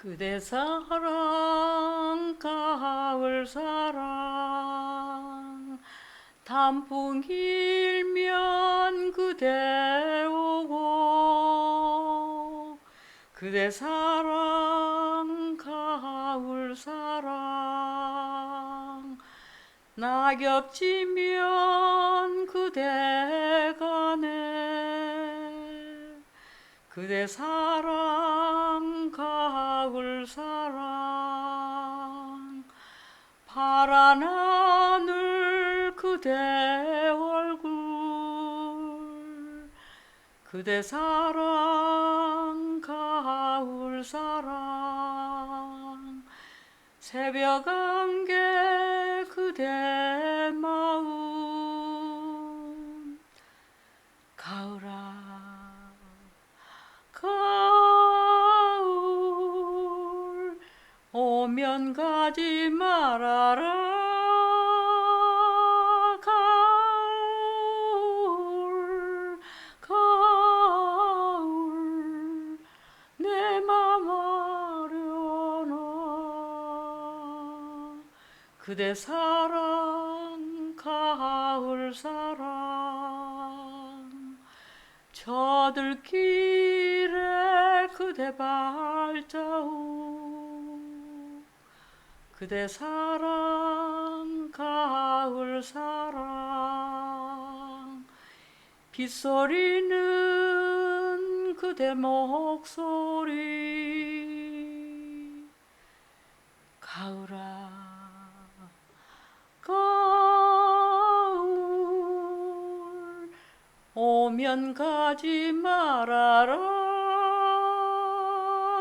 그대 사랑 가을 사랑 단풍 일면 그대 오고 그대 사랑 가을 사랑 낙엽 지면 그대 가네 그대 사랑 가을 사랑 파란 하늘 그대 얼굴 그대 사랑 가을 사랑 새벽 안개 그대 마음 가을아 가을 오면 가지 말아라 가을 가을 내 맘 아려나 그대 사랑 가을 사랑 저 들길에 그대 발자국 그대 사랑 가을 사랑 빗소리는 그대 목소리 가을아 가을 오면 가지 말아라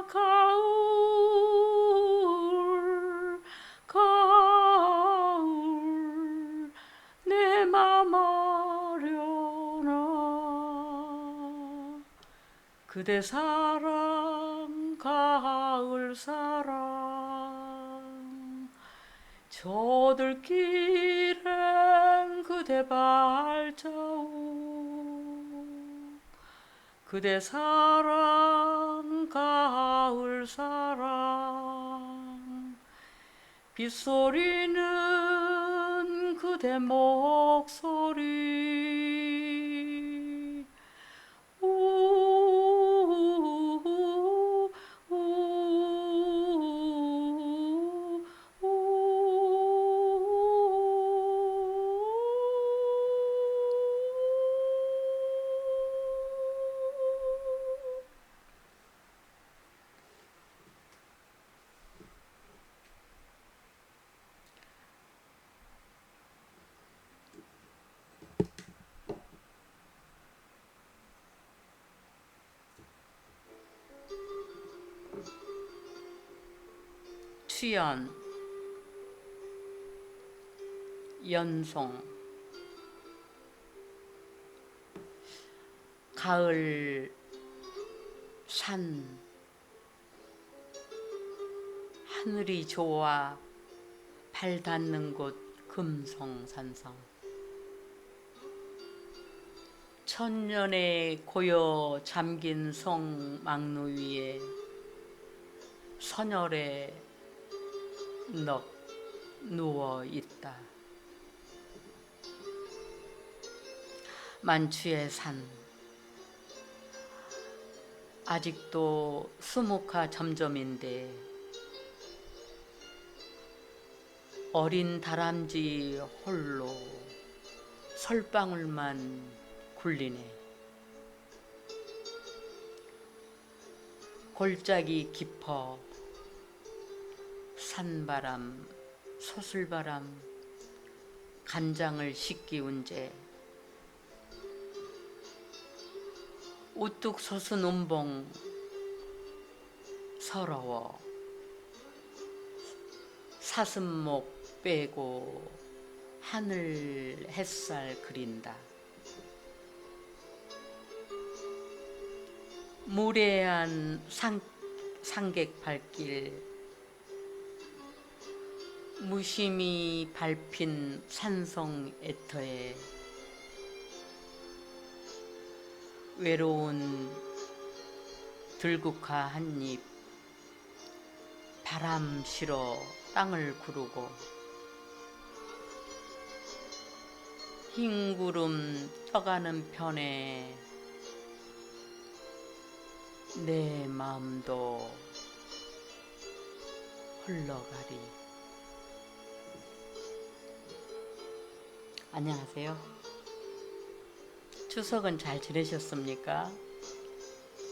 가을 가을 내 맘 아려나 그대 사랑 가을 사랑 저 들길엔 그대 발자국 그대 사랑 가을 사랑 빗소리는 그대 목소리 우우우우우우 취연 연송 가을 산 하늘이 좋아 발 닿는 곳 금성산성 천년의 고요 잠긴 성 막루 위에 선열에 넋 누워 있다. 만추의 산 아직도 수묵화 점점인데 어린 다람쥐 홀로 솔방울만 굴리네. 골짜기 깊어 산바람 소슬바람 간장을 씻기운 채 우뚝 솟은 운봉 서러워 사슴목 빼고 하늘 햇살 그린다. 무례한 상객 발길 무심히 밟힌 산성 애터에 외로운 들국화 한입 바람 실어 땅을 구르고 흰 구름 떠가는 편에 내 마음도 흘러가리. 안녕하세요. 추석은 잘 지내셨습니까?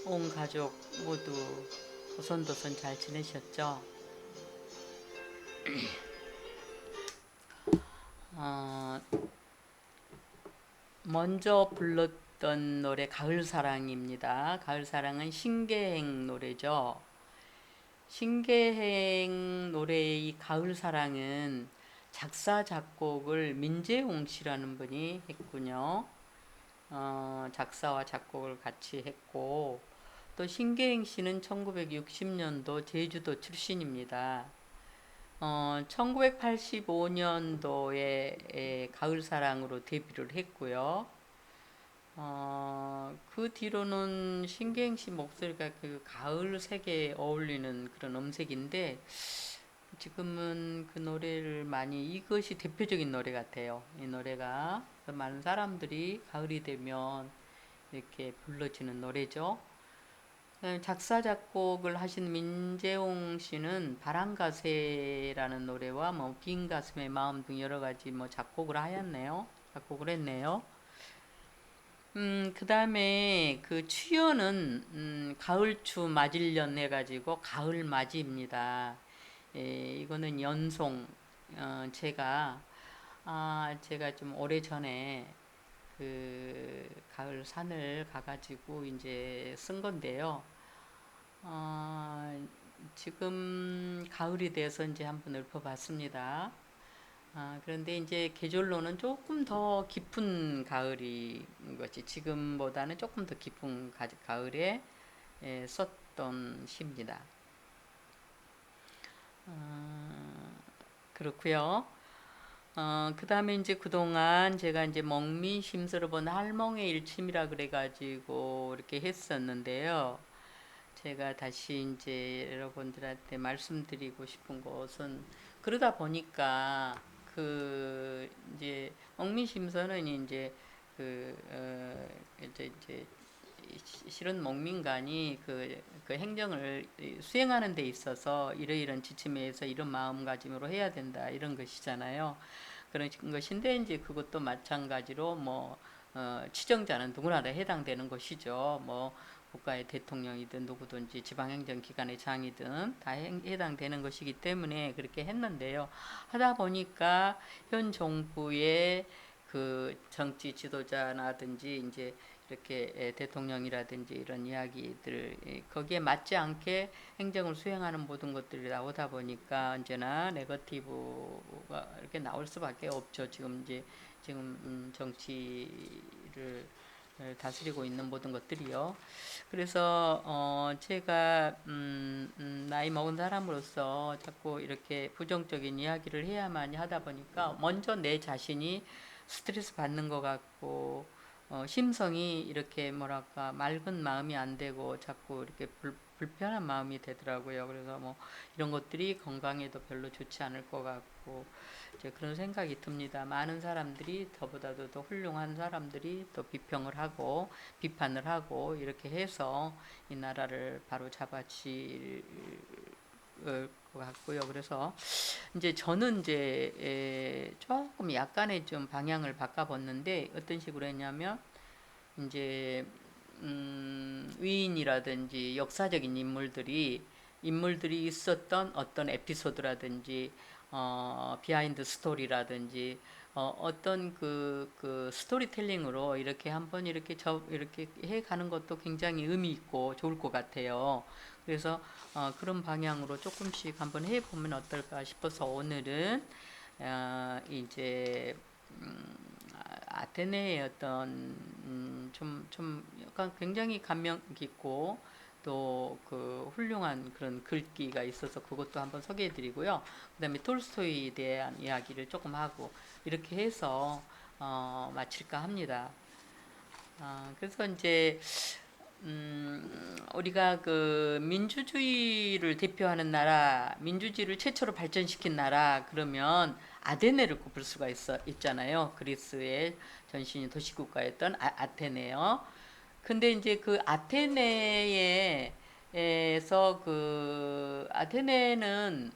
온 가족 모두 오손도손 잘 지내셨죠? 먼저 불렀던 노래 가을사랑입니다. 가을사랑은 신계행 노래죠. 신계행 노래의 가을사랑은 작사 작곡을 민재용 씨라는 분이 했군요. 작사와 작곡을 같이 했고, 또 신계행 씨는 1960년도 제주도 출신입니다. 1985년도에 가을사랑으로 데뷔를 했고요. 그 뒤로는 신계행 씨 목소리가 그 가을 색에 어울리는 그런 음색인데, 지금은 그 노래를 많이, 이것이 대표적인 노래 같아요. 이 노래가 많은 사람들이 가을이 되면 이렇게 불러지는 노래죠. 작사 작곡을 하신 민재용 씨는 바람가새라는 노래와 뭐 빈 가슴의 마음 등 여러 가지 뭐 작곡을 하였네요. 작곡을 했네요. 그 다음에 그 추연은 가을추 맞일년 해가지고 가을맞이입니다. 이거는 연송. 제가 좀 오래 전에 그 가을 산을 가가지고 이제 쓴 건데요. 지금 가을이 돼서 이제 한번 읊어봤습니다. 그런데 이제 계절로는 조금 더 깊은 가을이 것이 지금보다는 조금 더 깊은 가을에 썼던 시입니다. 그렇고요. 그 다음에 이제 그동안 제가 이제 먹미심스러운 할멍의 일침이라 그래가지고 이렇게 했었는데요. 제가 다시 이제 여러분들한테 말씀드리고 싶은 것은, 그러다 보니까 그 이제 먹미심서는 이제 이제 실은 먹민간이 그 행정을 수행하는 데 있어서 이러이런 지침에 의해서 이런 마음가짐으로 해야 된다, 이런 것이잖아요. 그런 것인데 이제 그것도 마찬가지로 뭐 치정자는 누구나 다 해당되는 것이죠. 뭐 국가의 대통령이든 누구든지 지방행정기관의 장이든 다 해당되는 것이기 때문에 그렇게 했는데요. 하다 보니까 현 정부의 그 정치 지도자라든지 이제 이렇게 대통령이라든지 이런 이야기들, 거기에 맞지 않게 행정을 수행하는 모든 것들이 나오다 보니까 언제나 네거티브가 이렇게 나올 수밖에 없죠. 지금 정치를 다스리고 있는 모든 것들이요. 그래서 제가 나이 먹은 사람으로서 자꾸 이렇게 부정적인 이야기를 해야만 하다 보니까 먼저 내 자신이 스트레스 받는 것 같고, 심성이 이렇게 뭐랄까 맑은 마음이 안 되고 자꾸 이렇게 불편한 마음이 되더라고요. 그래서 뭐 이런 것들이 건강에도 별로 좋지 않을 것 같고, 이제 그런 생각이 듭니다. 많은 사람들이, 저보다도 더 훌륭한 사람들이 또 비평을 하고 비판을 하고 이렇게 해서 이 나라를 바로 잡아칠 것 같고요. 그래서 이제 저는 이제 조금 약간의 좀 방향을 바꿔봤는데, 어떤 식으로 했냐면 이제 위인이라든지 역사적인 인물들이 있었던 어떤 에피소드라든지 비하인드 스토리라든지 어떤 그 스토리텔링으로 이렇게 한번 이렇게 해 가는 것도 굉장히 의미 있고 좋을 것 같아요. 그래서 그런 방향으로 조금씩 한번 해 보면 어떨까 싶어서 오늘은 이제 아테네의 어떤 좀 약간 굉장히 감명 깊고 또 그 훌륭한 그런 글귀가 있어서 그것도 한번 소개해 드리고요. 그다음에 톨스토이에 대한 이야기를 조금 하고 이렇게 해서 마칠까 합니다. 그래서 이제 우리가 그 민주주의를 대표하는 나라, 민주주의를 최초로 발전시킨 나라 그러면 아테네를 꼽을 수가 있잖아요. 그리스의 전신 도시국가였던 아테네요. 근데 이제 그 아테네에서 그 아테네의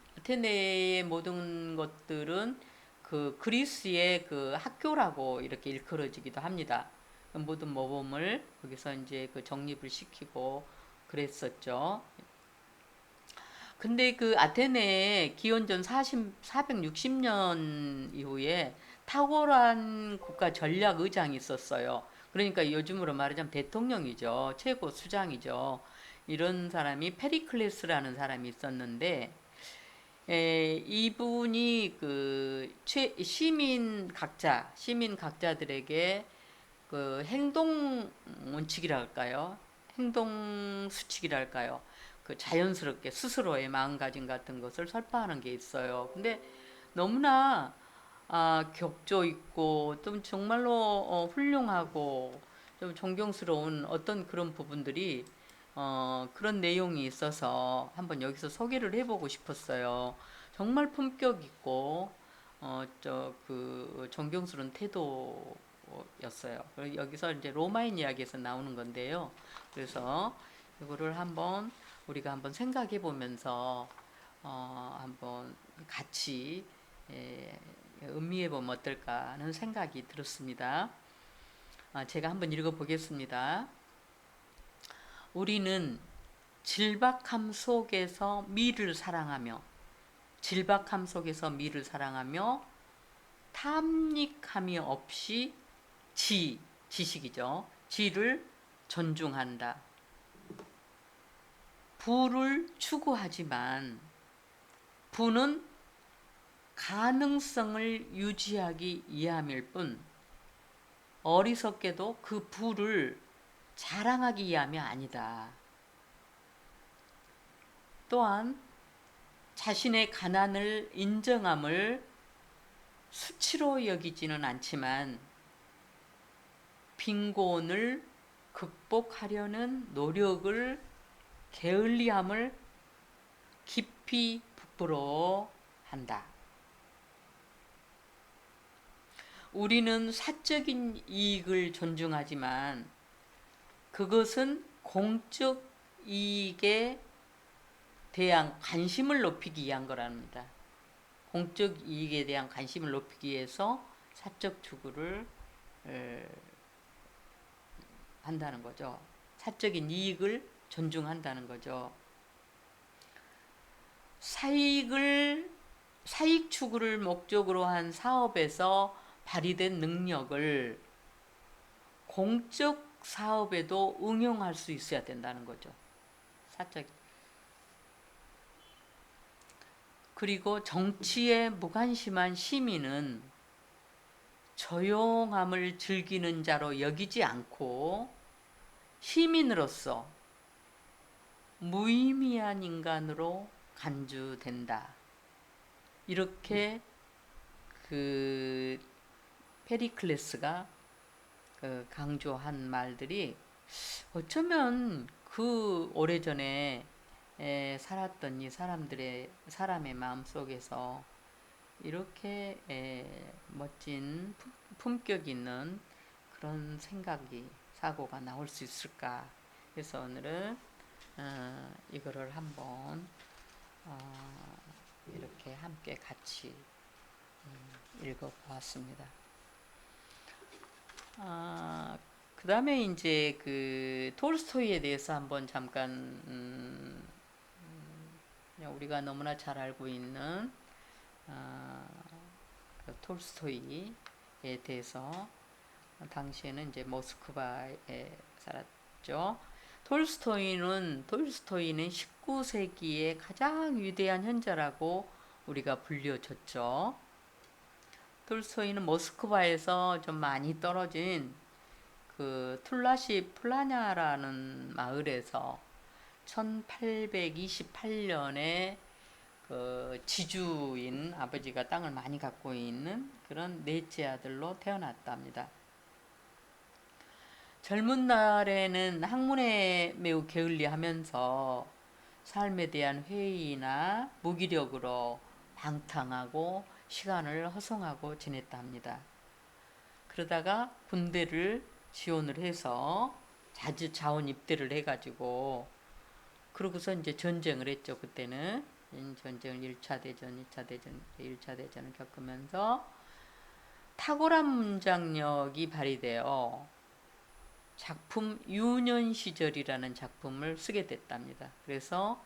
모든 것들은 그 그리스의 그 학교라고 이렇게 일컬어지기도 합니다. 모든 모범을 거기서 이제 그 정립을 시키고 그랬었죠. 근데 그 아테네에 기원전 460년 이후에 탁월한 국가 전략 의장이 있었어요. 그러니까 요즘으로 말하자면 대통령이죠. 최고 수장이죠. 이런 사람이 페리클레스라는 사람이 있었는데, 이분이 그 시민 각자들에게 그 행동 원칙이랄까요? 행동 수칙이랄까요? 그 자연스럽게 스스로의 마음가짐 같은 것을 설파하는 게 있어요. 근데 너무나 격조 있고 좀 정말로 훌륭하고 좀 존경스러운 어떤 그런 부분들이 그런 내용이 있어서 한번 여기서 소개를 해보고 싶었어요. 정말 품격 있고 저 그 존경스러운 태도였어요. 여기서 이제 로마인 이야기에서 나오는 건데요. 그래서 이거를 한번 우리가 한번 생각해 보면서 한번 같이 음미해 보면 어떨까 하는 생각이 들었습니다. 제가 한번 읽어 보겠습니다. 우리는 질박함 속에서 미를 사랑하며 탐닉함이 없이 지식이죠. 지를 존중한다. 부를 추구하지만 부는 가능성을 유지하기 위함일 뿐 어리석게도 그 부를 자랑하기 위함이 아니다. 또한 자신의 가난을 인정함을 수치로 여기지는 않지만 빈곤을 극복하려는 노력을 게을리함을 깊이 부끄러워한다. 우리는 사적인 이익을 존중하지만 그것은 공적 이익에 대한 관심을 높이기 위한 거랍니다. 공적 이익에 대한 관심을 높이기 위해서 사적 추구를 한다는 거죠. 사적인 이익을 존중한다는 거죠. 사익 추구를 목적으로 한 사업에서 발휘된 능력을 공적 사업에도 응용할 수 있어야 된다는 거죠. 사적. 그리고 정치에 무관심한 시민은 조용함을 즐기는 자로 여기지 않고 시민으로서 무의미한 인간으로 간주된다. 이렇게 그 페리클레스가 강조한 말들이 어쩌면 그 오래전에 살았던 이 사람의 마음 속에서 이렇게 멋진 품격 있는 그런 사고가 나올 수 있을까. 그래서 오늘은 이거를 한번 이렇게 함께 같이 읽어보았습니다. 그 다음에 이제 그 톨스토이에 대해서 한번 잠깐 우리가 너무나 잘 알고 있는 그 톨스토이에 대해서 당시에는 이제 모스크바에 살았죠. 톨스토이는 19세기의 가장 위대한 현자라고 우리가 불려졌죠. 톨스토이는 모스크바에서 좀 많이 떨어진 그 툴라시 플라냐라는 마을에서 1828년에 그 지주인 아버지가 땅을 많이 갖고 있는 그런 넷째 아들로 태어났답니다. 젊은 날에는 학문에 매우 게을리하면서 삶에 대한 회의나 무기력으로 방탕하고 시간을 허송하고 지냈다 합니다. 그러다가 군대를 지원을 해서 자주 자원 입대를 해가지고 그러고서 이제 전쟁을 했죠. 그때는 전쟁을 1차 대전, 2차 대전, 1차 대전을 겪으면서 탁월한 문장력이 발휘되어 작품 유년 시절이라는 작품을 쓰게 됐답니다. 그래서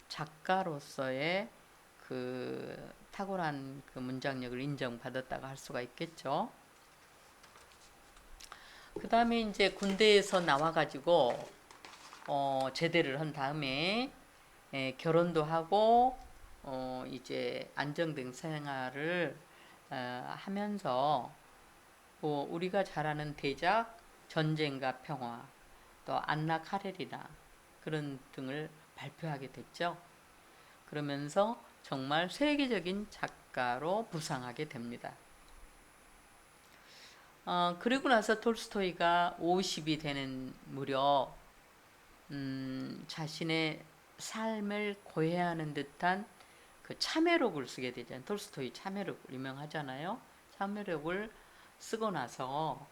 작가로서의 그 탁월한 그 문장력을 인정받았다고 할 수가 있겠죠. 그 다음에 이제 군대에서 나와가지고 제대를 한 다음에 결혼도 하고 이제 안정된 생활을 하면서 뭐 우리가 잘 아는 대작 전쟁과 평화 또 안나 카레리나 그런 등을 발표하게 됐죠. 그러면서 정말 세계적인 작가로 부상하게 됩니다. 그리고 나서 톨스토이가 50이 되는 무렵 자신의 삶을 고해하는 듯한 그 참회록을 쓰게 되잖아요. 톨스토이 참회록 유명하잖아요. 참회록을 쓰고 나서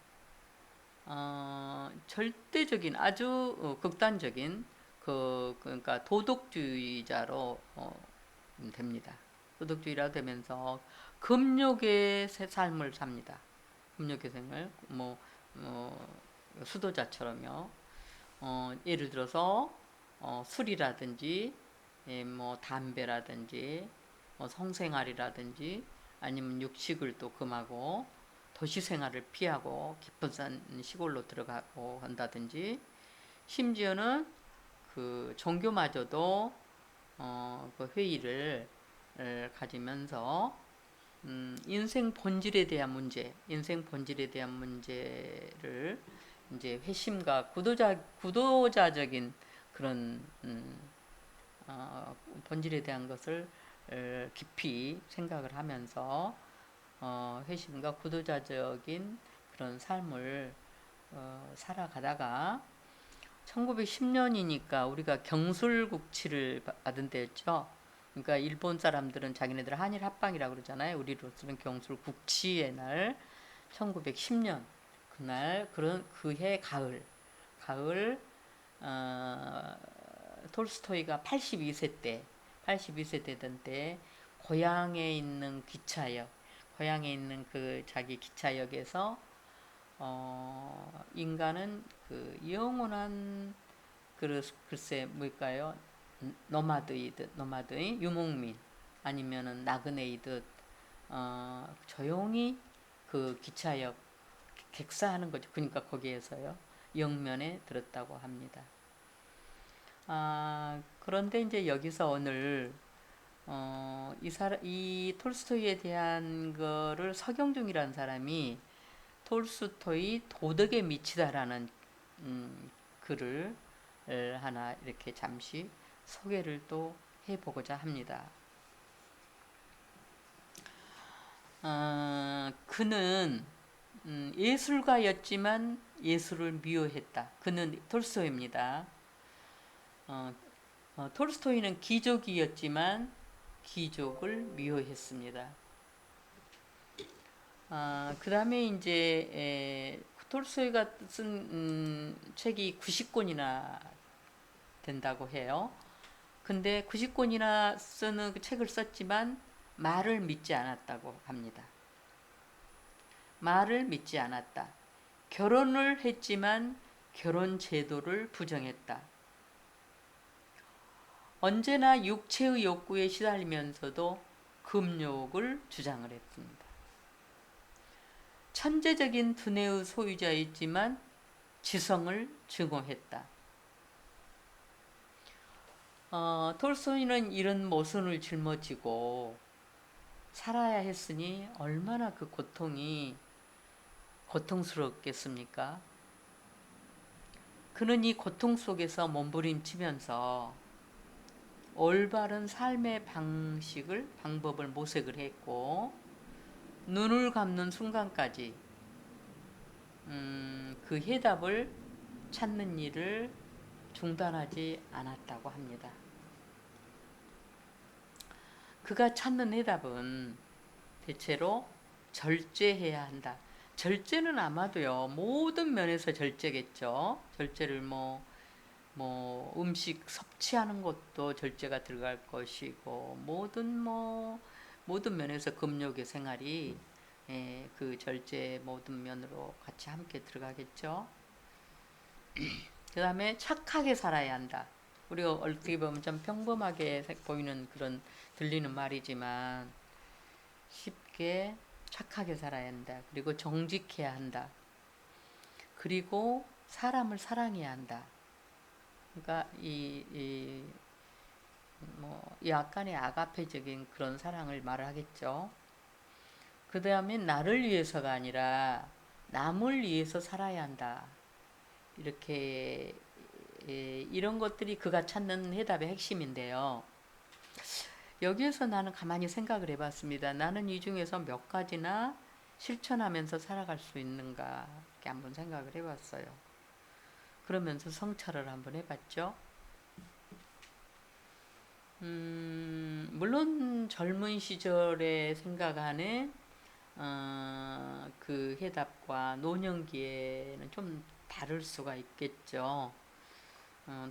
절대적인 아주 극단적인 그러니까 도덕주의자로 됩니다. 도덕주의라 되면서 금욕의 삶을 삽니다. 금욕의 생을 뭐 수도자처럼요. 예를 들어서 술이라든지 뭐 담배라든지 성생활이라든지 아니면 육식을 또 금하고 도시 생활을 피하고 깊은 산 시골로 들어가고 한다든지 심지어는 그 종교마저도 그 회의를 가지면서 인생 본질에 대한 문제를 이제 회심과 구도자적인 그런 본질에 대한 것을 깊이 생각을 하면서 회심과 구도자적인 그런 삶을 살아가다가 1910년이니까 우리가 경술국치를 받은 때였죠. 그러니까 일본 사람들은 자기네들 한일 합방이라고 그러잖아요. 우리로서는 경술국치의 날 1910년 그날 그해 가을 톨스토이가 82세 되던 때 고향에 있는 그 자기 기차역에서 인간은 그 영원한 글쎄 뭘까요? 노마드인 유목민 아니면은 나그네이듯 조용히 그 기차역 객사하는 거죠. 그러니까 거기에서요 영면에 들었다고 합니다. 그런데 이제 여기서 오늘 이 톨스토이에 대한 거를 서경중이라는 사람이 톨스토이 도덕에 미치다라는 글을 하나 이렇게 잠시 소개를 또 해보고자 합니다. 그는 예술가였지만 예술을 미워했다. 그는 톨스토이입니다. 톨스토이는 귀족이었지만 귀족을 미워했습니다. 그 다음에 이제 톨스토이가 쓴 책이 90권이나 된다고 해요. 근데 90권이나 쓰는 그 책을 썼지만 말을 믿지 않았다고 합니다. 말을 믿지 않았다. 결혼을 했지만 결혼 제도를 부정했다. 언제나 육체의 욕구에 시달리면서도 금욕을 주장을 했습니다. 천재적인 두뇌의 소유자였지만 지성을 증오했다. 톨스토이는 이런 모순을 짊어지고 살아야 했으니 얼마나 그 고통스럽겠습니까? 그는 이 고통 속에서 몸부림치면서 올바른 삶의 방법을 모색을 했고 눈을 감는 순간까지 그 해답을 찾는 일을 중단하지 않았다고 합니다. 그가 찾는 해답은 대체로 절제해야 한다. 절제는 아마도요, 모든 면에서 절제겠죠. 절제를 음식 섭취하는 것도 절제가 들어갈 것이고, 모든 면에서 금욕의 생활이 그 절제 모든 면으로 같이 함께 들어가겠죠. 그 다음에 착하게 살아야 한다. 우리가 어떻게 보면 좀 평범하게 보이는 그런 들리는 말이지만 쉽게 착하게 살아야 한다. 그리고 정직해야 한다. 그리고 사람을 사랑해야 한다. 그러니까 약간의 아가페적인 그런 사랑을 말을 하겠죠. 그 다음에 나를 위해서가 아니라 남을 위해서 살아야 한다. 이렇게 이런 것들이 그가 찾는 해답의 핵심인데요. 여기에서 나는 가만히 생각을 해봤습니다. 나는 이 중에서 몇 가지나 실천하면서 살아갈 수 있는가 이렇게 한번 생각을 해봤어요. 그러면서 성찰을 한번 해봤죠. 물론 젊은 시절에 생각하는 그 해답과 노년기에는 좀 다를 수가 있겠죠.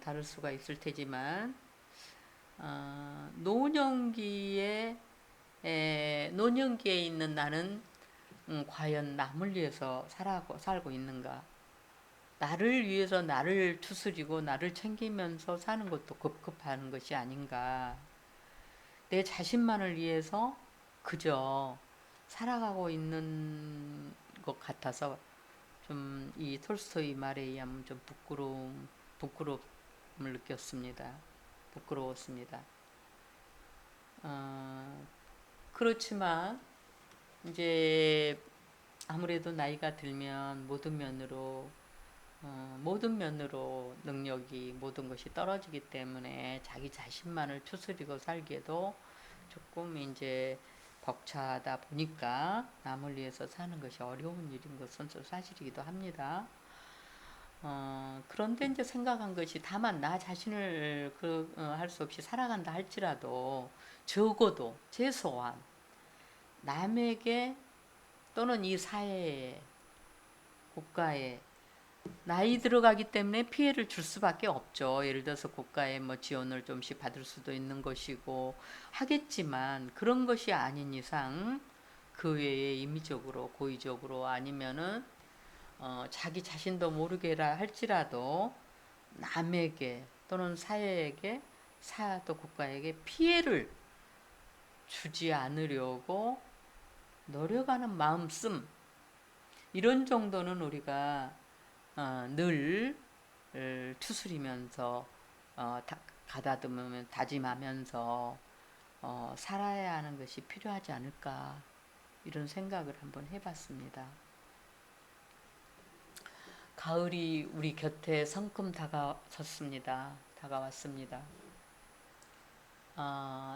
다를 수가 있을 테지만 노년기에 있는 나는 과연 남을 위해서 살고 있는가? 나를 위해서 나를 추스리고 나를 챙기면서 사는 것도 급급한 것이 아닌가? 내 자신만을 위해서 그저 살아가고 있는 것 같아서 좀 이 톨스토이 말에 의하면 좀 부끄러움을 느꼈습니다. 부끄러웠습니다. 그렇지만 이제 아무래도 나이가 들면 모든 면으로 능력이 모든 것이 떨어지기 때문에 자기 자신만을 추스리고 살기에도 조금 이제 벅차다 보니까 남을 위해서 사는 것이 어려운 일인 것은 사실이기도 합니다. 그런데 이제 생각한 것이 다만 나 자신을 할 수 없이 살아간다 할지라도 적어도 최소한 남에게 또는 이 사회에 국가에 나이 들어가기 때문에 피해를 줄 수밖에 없죠. 예를 들어서 국가의 지원을 좀씩 받을 수도 있는 것이고 하겠지만 그런 것이 아닌 이상 그 외에 임의적으로 고의적으로 아니면은 자기 자신도 모르게라 할지라도 남에게 또는 사회에게 또 국가에게 피해를 주지 않으려고 노력하는 마음씀 이런 정도는 우리가 늘 추스리면서 가다듬으면 다짐하면서 살아야 하는 것이 필요하지 않을까 이런 생각을 한번 해봤습니다. 가을이 우리 곁에 성큼 다가왔습니다.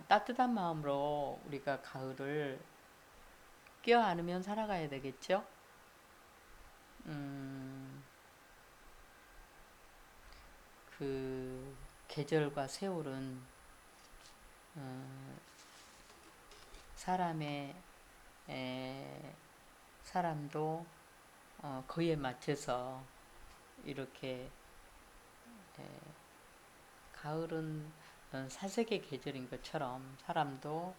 따뜻한 마음으로 우리가 가을을 껴안으면 살아가야 되겠죠? 그 계절과 세월은 사람도 그에 맞춰서 이렇게 가을은 사색의 계절인 것처럼 사람도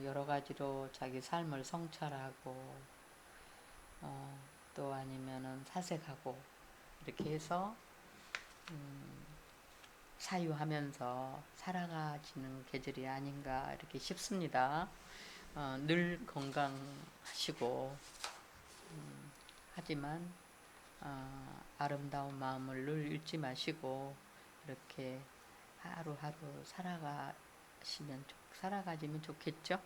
여러 가지로 자기 삶을 성찰하고 또 아니면은 사색하고 이렇게 해서 사유하면서 살아가지는 계절이 아닌가 이렇게 싶습니다. 늘 건강하시고 하지만 아름다운 마음을 늘 잃지 마시고 이렇게 하루하루 살아가지면 좋겠죠.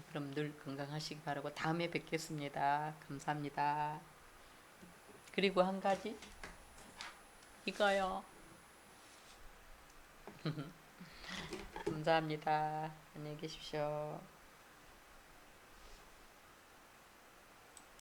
그럼 늘 건강하시기 바라고 다음에 뵙겠습니다. 감사합니다. 그리고 한 가지 이거요. 감사합니다. 안녕히 계십시오.